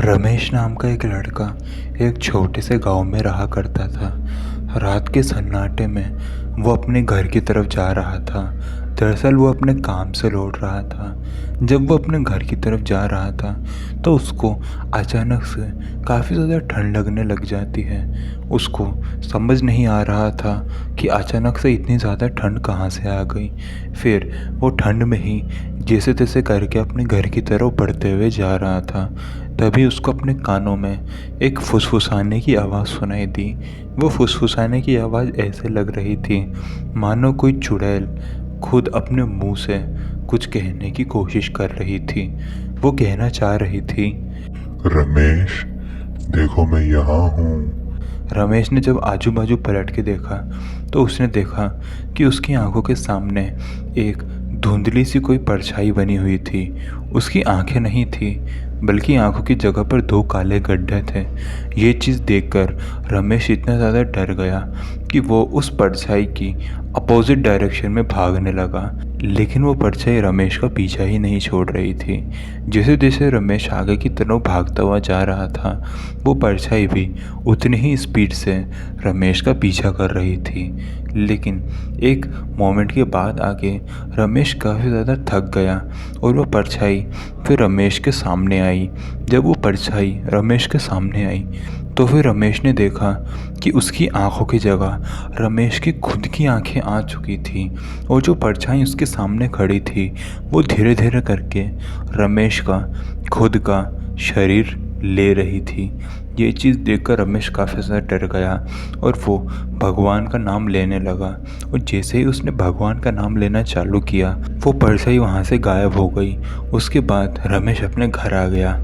रमेश नाम का एक लड़का एक छोटे से गांव में रहा करता था। रात के सन्नाटे में वो अपने घर की तरफ जा रहा था। दरअसल वो अपने काम से लौट रहा था। जब वो अपने घर की तरफ जा रहा था तो उसको अचानक से काफ़ी ज़्यादा ठंड लगने लग जाती है। उसको समझ नहीं आ रहा था कि अचानक से इतनी ज़्यादा ठंड कहाँ से आ गई। फिर वो ठंड में ही जैसे तैसे करके अपने घर की तरफ बढ़ते हुए जा रहा था। तभी उसको अपने कानों में एक फुसफुसाने की आवाज़ सुनाई दी। वो फुसफुसाने की आवाज़ ऐसे लग रही थी मानो कोई चुड़ैल खुद अपने मुंह से कुछ कहने की कोशिश कर रही थी। वो कहना चाह रही थी, रमेश, देखो मैं यहाँ हूँ। रमेश ने जब आजू बाजू पलट के देखा तो उसने देखा कि उसकी आंखों के सामने एक धुंधली सी कोई परछाई बनी हुई थी। उसकी आंखें नहीं थी बल्कि आंखों की जगह पर दो काले गड्ढे थे। ये चीज़ देखकर रमेश इतना ज़्यादा डर गया कि वो उस परछाई की अपोजिट डायरेक्शन में भागने लगा। लेकिन वो परछाई रमेश का पीछा ही नहीं छोड़ रही थी। जैसे जैसे रमेश आगे की तरफ भागता हुआ जा रहा था वो परछाई भी उतनी ही स्पीड से रमेश का पीछा कर रही थी। लेकिन एक मोमेंट के बाद आगे रमेश काफ़ी ज़्यादा थक गया और वो परछाई फिर रमेश के सामने आई। जब वो परछाई रमेश के सामने आई तो फिर रमेश ने देखा कि उसकी आंखों की जगह रमेश की खुद की आंखें आ चुकी थी और जो परछाई उसके सामने खड़ी थी वो धीरे धीरे करके रमेश का खुद का शरीर ले रही थी। ये चीज़ देखकर रमेश काफ़ी ज़्यादा डर गया और वो भगवान का नाम लेने लगा। और जैसे ही उसने भगवान का नाम लेना चालू किया वो परछाई वहाँ से गायब हो गई। उसके बाद रमेश अपने घर आ गया।